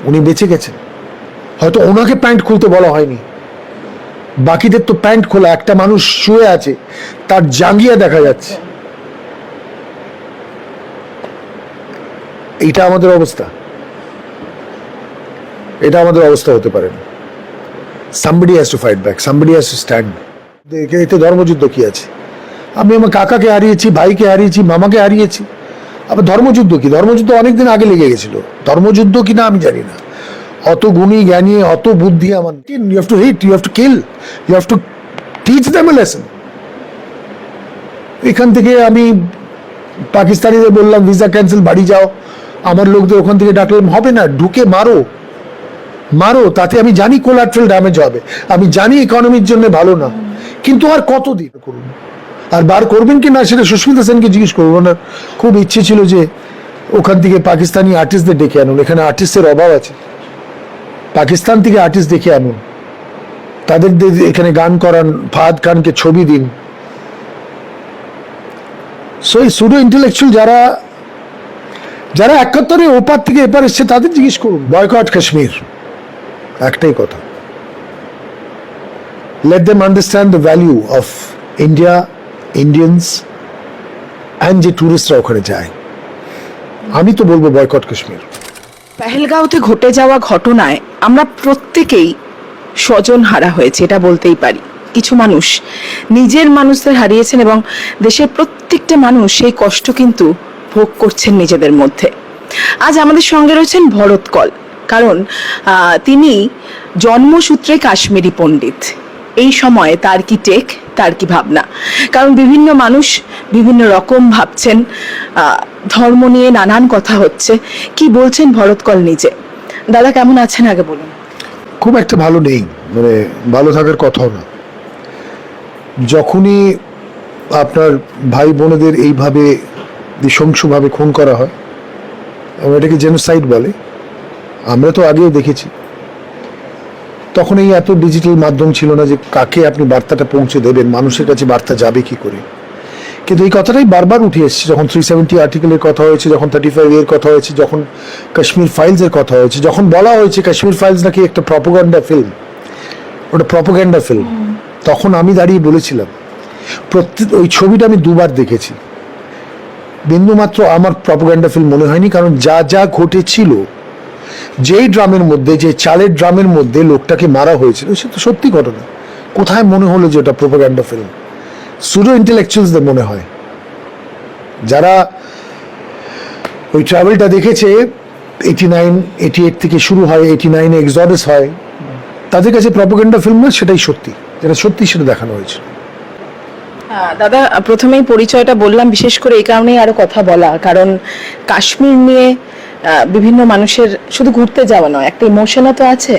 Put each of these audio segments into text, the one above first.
উনি বেঁচে গেছেন, হয়তো ওনাকে প্যান্ট খুলতে বলা হয়নি, বাকিদের তো প্যান্ট খোলা, একটা মানুষ শুয়ে আছে তার জাঙ্গিয়া দেখা যাচ্ছে। এইটা আমাদের অবস্থা, এটা আমাদের অবস্থা হতে পারে না। somebody has to fight back, somebody has to stand. এতে ধর্মযুদ্ধ কি আছে? আমি আমার কাকাকে হারিয়েছি, ভাইকে হারিয়েছি, মামাকে হারিয়েছি, আবার ধর্মযুদ্ধ কি? ধর্মযুদ্ধ অনেকদিন আগে লেগে গেছিল, ধর্মযুদ্ধ কিনা আমি জানি না। অত গুণী জ্ঞানী, অত বুদ্ধি আমার। You have to hit, you have to kill, you have to teach them a lesson. এখান থেকে আমি পাকিস্তানিদের বললাম ভিসা ক্যান্সেল, বাড়ি যাও, আমার লোকদের ওখান থেকে ডাকলাম, হবে না, ঢুকে মারো মারো, তাতে আমি জানি কোলাট্রাল ড্যামেজ হবে, আমি জানি ইকোনমির জন্য ভালো না, কিন্তু আর কতদিন করুন? আর বার করবেন কি না সেটা সুস্মিতা সেনকে জিজ্ঞেস করবো। ওনার খুব ইচ্ছে ছিল যে ওখান থেকে পাকিস্তানি আর্টিস্টদের ডেকে আনুন, এখানে আর্টিস্টের অভাব আছে, পাকিস্তান থেকে আর্টিস্ট ডেকে আনুন, তাদের এখানে গান করান, ফাহাদ খানকে ছবি দিন। সো এই সুডো ইন্টেলেকচুয়াল যারা যারা 71-এ ওপার থেকে এপার এসছে তাদের জিজ্ঞেস করুন। বয়কট কাশ্মীর, একটাই কথা, let them understand the value of India, Indians, and যে টুরিস্টরা ওখানে যায়। আমি তো বলবো বয়কট কাশ্মীর। পেহেলগাঁওতে ঘটে যাওয়া ঘটনায় আমরা প্রত্যেকেই স্বজন হারা হয়েছে, এটা বলতেই পারি। কিছু মানুষ নিজের মানুষদের হারিয়েছেন এবং দেশের প্রত্যেকটা মানুষ সেই কষ্ট কিন্তু ভোগ করছেন নিজেদের মধ্যে। আজ আমাদের সঙ্গে রয়েছেন ভরত কল, কারণ তিনি জন্মসূত্রে কাশ্মীরি পণ্ডিত। এই সময়ে তার কি টেক, তার কি ভাবনা, কারণ বিভিন্ন মানুষ বিভিন্ন রকম ভাবছেন, ধর্ম নিয়ে নানান কথা হচ্ছে। কি বলছেন ভরত কল নিজে? দাদা কেমন আছেন আগে বলুন। খুব একটা ভালো নেই, মানে ভালো থাকার কথাও না। যখনই আপনার ভাই বোনেদের এইভাবে নৃশংসভাবে খুন করা হয়, এবং এটাকে জেনোসাইড বলে, আমরা তো আগেও দেখেছি, তখন এই এত ডিজিটাল মাধ্যম ছিল না যে কাকে আপনি বার্তাটা পৌঁছে দেবেন, মানুষের কাছে বার্তা যাবে কি করে। কিন্তু এই কথাটাই বারবার উঠে এসেছে, যখন 370 আর্টিকেলের কথা হয়েছে, যখন 35 এর কথা হয়েছে, যখন কাশ্মীর ফাইলসের কথা হয়েছে, যখন বলা হয়েছে কাশ্মীর ফাইলস নাকি একটা প্রপাগান্ডা ফিল্ম, ওটা প্রপাগান্ডা ফিল্ম, তখন আমি দাঁড়িয়ে বলেছিলাম, ওই ছবিটা আমি দুবার দেখেছি, বিন্দুমাত্র আমার প্রপাগান্ডা ফিল্ম মনে হয়নি, কারণ যা যা ঘটেছিল, যেই ড্রামের মধ্যে, যে চালের ড্রামের মধ্যে লোকটাকে মারা হয়েছিল, সে তো সত্যি ঘটনা। কোথায় মনে হলো যে ওটা প্রপাগান্ডা ফিল্ম? সুডো ইন্টেলেকচুয়ালসদের মনে হয়, যারা ওই ট্রাভেলটা দেখেছে, 89, 88 থেকে শুরু হয়, 89-এ এক্সডস হয়, তাদের কাছে প্রপাগান্ডা ফিল্ম না, সেটাই সত্যি, যেটা সত্যি সেটা দেখানো হয়েছে। দাদা প্রথমেই পরিচয়টা বললাম বিশেষ করে এই কারণেই আরো কথা বলা, কারণ কাশ্মীর নিয়ে বিভিন্ন মানুষের শুধু ঘুরতে যাওয়া নয়, একটা ইমোশনও তো আছে।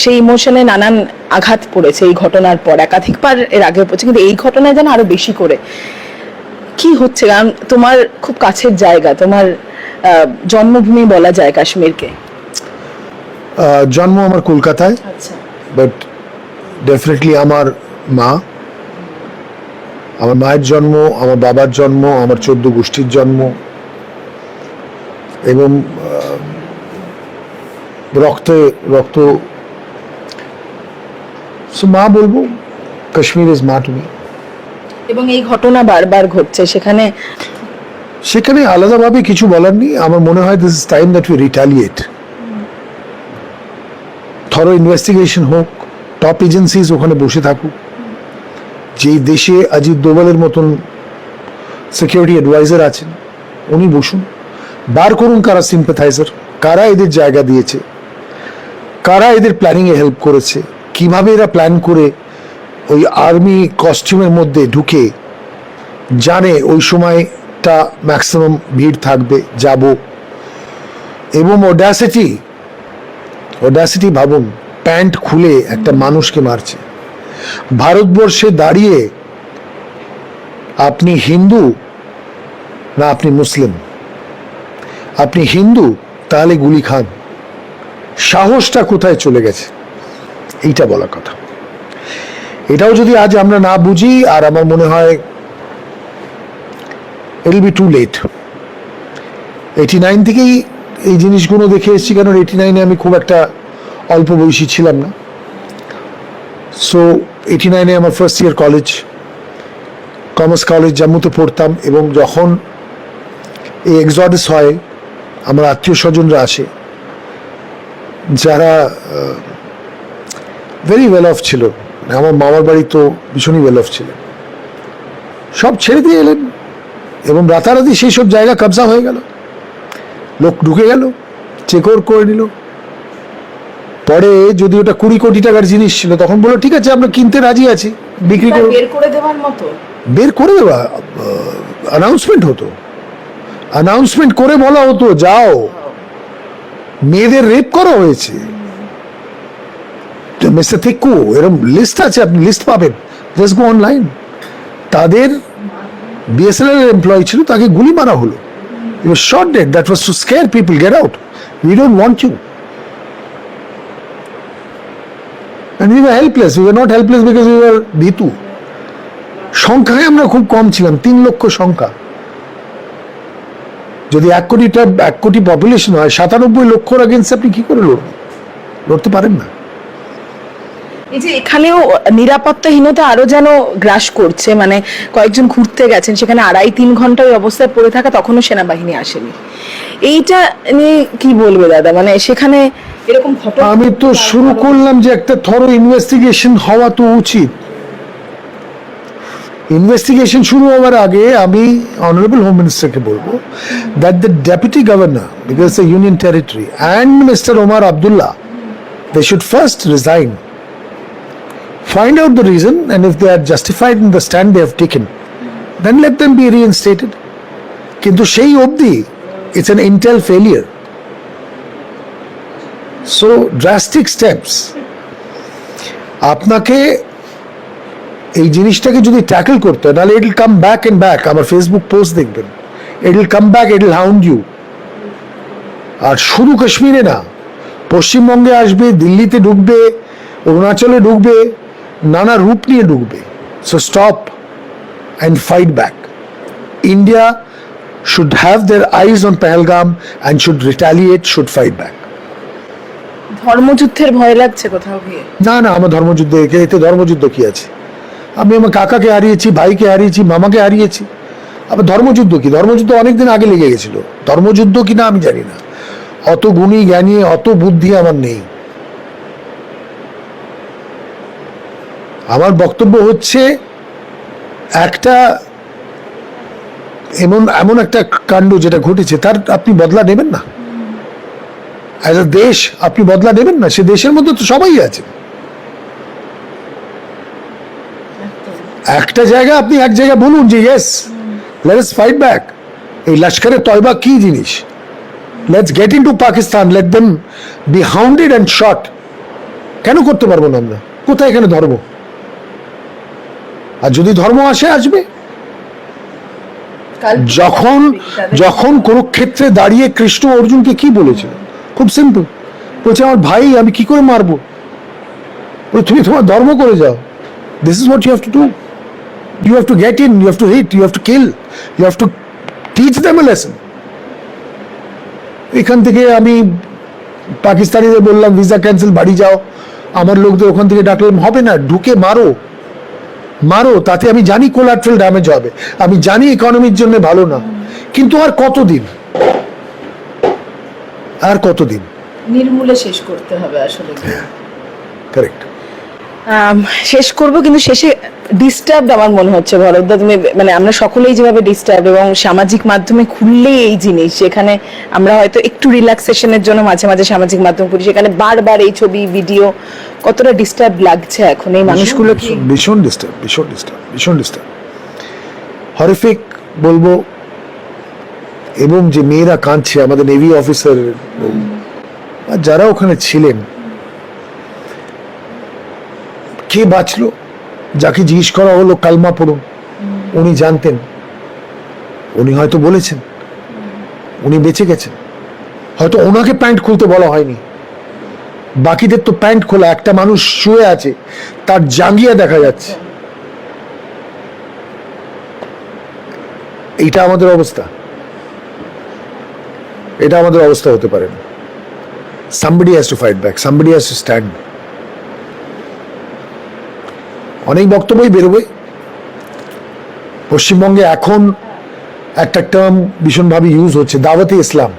সেই ইমোশনে নানান আঘাত পড়েছে এই ঘটনার পর, একাধিকবার এর আগে পড়ছে, কিন্তু এই ঘটনায় যেন আরো বেশি করে। কি হচ্ছে? কারণ তোমার খুব কাছের জায়গা, তোমার জন্মভূমি বলা যায় কাশ্মীরকে। জন্ম আমার কলকাতায়, আচ্ছা, বাট ডেফিনেটলি আমার মা, আমার মায়ের জন্ম, আমার বাবার জন্ম, আমার 14 গোষ্ঠীর জন্ম, এবং রক্তে রক্ত। মা বলবো, কাশ্মীর ইজ মা টু মি। এবং এই ঘটনা বারবার ঘটছে, সেখানে সেখানে আলাদাভাবে কিছু বলার নেই। আমার মনে হয় this is time that we retaliate. Thorough investigation হোক, টপ এজেন্সিজ ওখানে বসে থাকুক, যেই দেশে অজিত দোভালের মতন সিকিউরিটি অ্যাডভাইজার আছেন উনি বসুন, বার করুন কারা সিম্প্যাথাইজার, কারা এদের জায়গা দিয়েছে, কারা এদের প্ল্যানিংয়ে হেল্প করেছে, কিভাবে এরা প্ল্যান করে ওই আর্মি কস্টিউমের মধ্যে ঢুকে, জানে ওই সময়টা ম্যাক্সিমাম ভিড় থাকবে, যাব, এবং অডাসিটি ভাবুন, প্যান্ট খুলে একটা মানুষকে মারছে ভারতবর্ষে দাঁড়িয়ে। আপনি হিন্দু না আপনি মুসলিম? আপনি হিন্দু তাহলে গুলি খান। সাহসটা কোথায় চলে গেছে, এইটা বলা কথা। এটাও যদি আজ আমরা না বুঝি, আর আমার মনে হয় it will be too late. 89 থেকেই এই জিনিসগুলো দেখে এসেছি, কারণ 89-এ আমি খুব একটা অল্প বয়সী ছিলাম না। সো 89-এ আমার first year college, commerce college জম্মুতে পড়তাম, এবং যখন এই এক্সঅডিস হয়, আমার আত্মীয় স্বজনরা আসে যারা ভেরি ওয়েল অফ ছিল। আমার মামার বাড়ি তো ভীষণই ওয়েল অফ ছিল, সব ছেড়ে দিয়ে এলেন এবং রাতারাতি সেই সব জায়গা কবজা হয়ে গেল, লোক ঢুকে গেল, চেক ওভার করে নিল। পরে যদি ওটা 20 কোটি টাকার জিনিস ছিল, তখন বললো ঠিক আছে আমরা কিনতে রাজি আছি, বিক্রি করে বের করে দেওয়ার মতো, বের করে দেওয়া। অ্যানাউন্সমেন্ট হতো, অ্যানাউন্সমেন্ট করে বলা হতো যাও, মেয়েদের রেপ করা হয়েছে। মিস্টার থিক্কু, এরকম লিস্ট আছে, আপনি লিস্ট পাবেন, জাস্ট গো অনলাইন। তাদের বিএসএনএল এর এমপ্লয়ি ছিল, তাকে গুলি মারা হলো, he was shot dead. That was to scare people, get out, we don't want you. And we were helpless. We were not helpless because we were ভীতু। সংখ্যায় আমরা খুব কম ছিলাম, 3 লক্ষ সংখ্যা। যদি 1 কোটি পপুলেশন হয়, 97 লক্ষর আগেন্সে আপনি কি করে লড়বেন? লড়তে পারেন না। এই যে এখানেও নিরাপত্তাহীনতা আরো যেন গ্রাস করছে, মানে কয়েকজন ঘুরতে গেছেন, সেখানে 2.5-3 ঘন্টা ওই অবস্থায় পড়ে থাকা, তখনও সেনাবাহিনী আসেনি। এইটা নিয়ে কি বলবে দাদা? মানে সেখানে এরকম ঘটনা, আমি তো শুরু করলাম যে একটা থরো ইনভেস্টিগেশন হওয়া তো উচিত। ইনভেস্টিগেশন শুরু হওয়ার আগে আমি অনারেবল হোম মিনিস্টারকে বলবো that the deputy governor, because the union territory, and mister Omar Abdullah, they should first resign, find out the reason, and if they are justified in the stand they have taken, then let them be reinstated. কিন্তু সেই অবধি it's an intel failure. So drastic steps. আপনাকে এই জিনিসটাকে যদি tackle করতে হয়, নাহলে it will come back and back. আমার ফেসবুক পোস্ট দেখবেন, it will come back, it will hound you. আর শুধু কাশ্মীরে না, পশ্চিমবঙ্গে আসবে, দিল্লিতে ঢুকবে, অরুণাচলে ঢুকবে, নানা রূপ নিয়ে ঢুকবে। So stop and fight back. India should have their eyes on Pahalgam and should retaliate, should fight back. ধর্মযুদ্ধের ভয় লাগছে কোথাও গিয়ে? না না, আমার ধর্মযুদ্ধ, এতে ধর্মযুদ্ধ কি আছে? আমি আমার কাকাকে হারিয়েছি, ভাইকে হারিয়েছি, মামাকে হারিয়েছি, আবার ধর্মযুদ্ধ কি? ধর্মযুদ্ধ অনেকদিন আগে লেগে গেছিল, ধর্মযুদ্ধ কি না আমি জানি না। অত গুণী জ্ঞানী, অত বুদ্ধি আমার নেই। আমার বক্তব্য হচ্ছে একটা এমন একটা কাণ্ড যেটা ঘটেছে, তার আপনি বদলা নেবেন না। অ্যাজ এ দেশ আপনি বদলা নেবেন না। সে দেশের মধ্যে তো সবাই আছে। একটা জায়গা আপনি এক জায়গায় বলুন যে yes, let us fight back. এই লস্করে তয়বা কি জিনিস? Let's get into Pakistan, let them be hounded and shot. কেন করতে পারবো না আমরা? কোথায় এখানে ধর্ম? আর যদি ধর্ম আসে, আসবে। যখন কুরুক্ষেত্রে দাঁড়িয়ে কৃষ্ণ অর্জুনকে কি বলেছিল? খুব সিম্পল, বলছে আমার ভাই আমি কি করে মারবো? তুমি তোমার ধর্ম করে যাও। This is what you have to do. You have to get in, you have to hit, you have to kill, you have to teach them a lesson. এখান থেকে আমি পাকিস্তানিদের বললাম ভিসা ক্যান্সেল, বাড়ি যাও। আমার লোকদের ওখান থেকে ডাকলাম, হবে না, ঢুকে মারো, মারো। তাতে আমি জানি কোলাট্রাল ড্যামেজ হবে, আমি জানি ইকোনমির জন্য ভালো না, কিন্তু আর কতদিন, আর কতদিন? নির্মূলে শেষ করতে হবে আসলে। কারেক্ট। শেষ করব, কিন্তু শেষে ডিস্টার্বড আমার মনে হচ্ছে ভরতদা, তুমি মানে আমরা সকলেই যেভাবে ডিস্টার্ব, এবং সামাজিক মাধ্যমে খুললেই এই জিনিস, যেখানে আমরা হয়তো একটু রিল্যাক্সেশনের জন্য মাঝে মাঝে সামাজিক মাধ্যম খুলি, সেখানে বারবার এই ছবি ভিডিও, কতটা ডিস্টার্ব লাগছে এখন এই মানুষগুলো। কি ভীষণ ডিস্টার্ব, ভীষণ ডিস্টার্ব, ভীষণ ডিস্টার্ব, হরিফিক বলবো। এবং যে মেয়েরা কাঁদছে, আমাদের নেভি অফিসার যারা ওখানে ছিলেন, কে বাঁচলো? যাকে জিজ্ঞেস করা হলো কালমা পড়ুন, উনি জানতেন, উনি হয়তো বলেছেন, উনি বেঁচে গেছেন। হয়তো ওনাকে প্যান্ট খুলতে বলা হয়নি, বাকিদের তো প্যান্ট খোলা। একটা মানুষ শুয়ে আছে, তার জাঙ্গিয়া দেখা যাচ্ছে। এইটা আমাদের অবস্থা। এটা আমাদের অবস্থা হতে পারে না। somebody has to fight back, somebody has to stand. অনেক বক্তব্যই বেরোবে। পশ্চিমবঙ্গে এখন একটা টার্ম ভীষণভাবে ইউজ হচ্ছে, দাওয়াতে ইসলাম,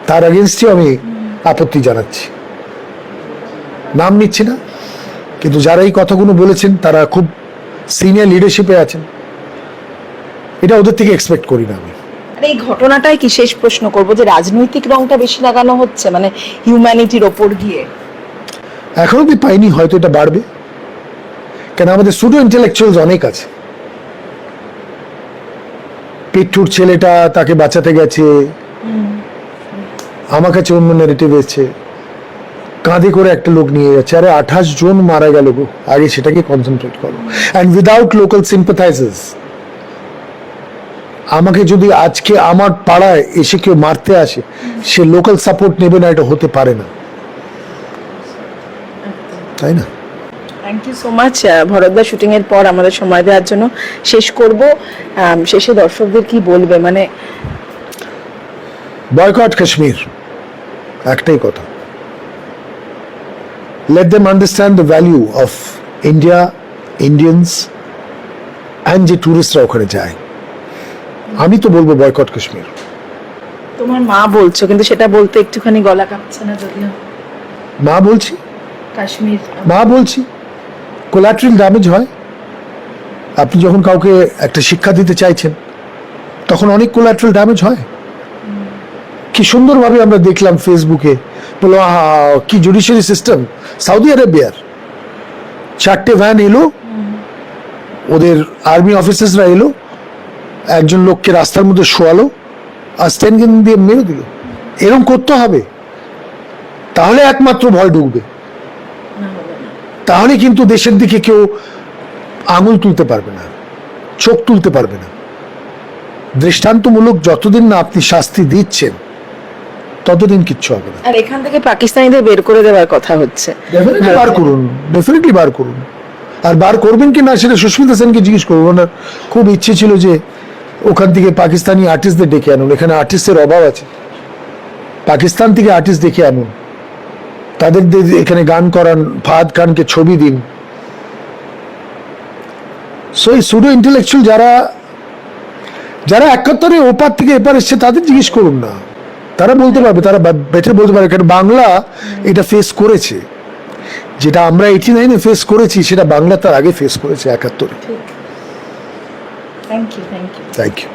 তার এগেনস্টে আমি আপত্তি জানাচ্ছি। নাম নিচ্ছি না, কিন্তু যারা এই কথাগুলো বলেছেন তারা খুব সিনিয়র লিডারশিপে আছেন, এটা ওদের থেকে এক্সপেক্ট করি না আমি। আর এই ঘটনাটাই কি শেষ প্রশ্ন করব, যে রাজনৈতিক রংটা বেশি লাগানো হচ্ছে, মানে হিউম্যানিটির ওপর গিয়ে? এখন অব্দি পাইনি, হয়তো এটা বাড়বে, কেন আমাদের সুডো ইন্টেলেকচুয়ালস অনেক আছে। পিট্টুর ছেলেটা তাকে বাঁচাতে গেছে, আমার কাছে অন্য নেগেটিভ এসছে, কাঁধে করে একটা লোক নিয়ে যাচ্ছে। আরে 28 জন মারা গেল গো, আগে সেটাকে কনসেন্ট্রেট করো। অ্যান্ড উইদাউট লোকাল সিম্পাথাইজার্স, আমাকে যদি আজকে আমার পাড়ায় এসে কেউ মারতে আসে, সে লোকাল সাপোর্ট নেবে না, এটা হতে পারে না, তাই না? থ্যাংক ইউ সো মাচ ভরতদা, শুটিং এর পর আমাদের সময় দেওয়ার জন্য। শেষ করব, শেষে দর্শকদের কি বলবে, মানে বয়কট কাশ্মীর, একটাই কথা, let them understand the value of India, Indians, and যে টুরিস্টরা ওখানে যায়। আমি তো বলবো বয়কট কাশ্মীর। তোমার মা বলছো, কিন্তু সেটা বলতে একটুখানি গলা কাঁপছে না? যদিও মা বলছি, কাশ্মীর মা বলছি, কোলাট্রাল ড্যামেজ হয়। আপনি যখন কাউকে একটা শিক্ষা দিতে চাইছেন, তখন অনেক কোলাট্রাল ড্যামেজ হয়। কি সুন্দরভাবে আমরা দেখলাম ফেসবুকে, বলো কি জুডিশিয়ারি সিস্টেম সৌদি আরবিয়ার। 4টে ভ্যান এলো, ওদের আর্মি অফিসার্সরা এলো, একজন লোককে রাস্তার মধ্যে শোয়ালো আর স্টেন গেন দিয়ে মেরে দিল। এরকম করতে হবে, তাহলে একমাত্র ভয় ঢুকবে, তাহলে কিন্তু দেশের দিকে কেউ আঙুল তুলতে পারবে না, চোখ তুলতে পারবে না। দৃষ্টান্তমূলক যতদিন না আপনি শাস্তি দিচ্ছেন, ততদিন কিচ্ছু হবে না। আর এখান থেকে পাকিস্তানিদের বের করে দেওয়ার কথা হচ্ছে। ডেফিনেটলি বার করুন, ডেফিনেটলি বার করুন। আর বার করবেন কি না সেটা সুস্মিতা সেনকে জিজ্ঞেস করবো। ওনার খুব ইচ্ছে ছিল যে ওখান থেকে পাকিস্তানি আর্টিস্টদের ডেকে আনুন, এখানে আর্টিস্টের অভাব আছে, পাকিস্তান থেকে আর্টিস্ট ডেকে আনুন, তাদের এখানে গান করান, ফাহাদ খানকে ছবি দিন। সো এই সুডো ইন্টেলেকচুয়াল যারা যারা 71-এ ওপার থেকে এপার এসছে, তাদের জিজ্ঞেস করুন না, তারা বলতে পারবে, তারা বেটার বলতে পারবে। কারণ বাংলা এটা ফেস করেছে, যেটা আমরা 89-এ ফেস করেছি, সেটা বাংলা তার আগে ফেস করেছে 71-এ। Thank you, thank you. Thank you.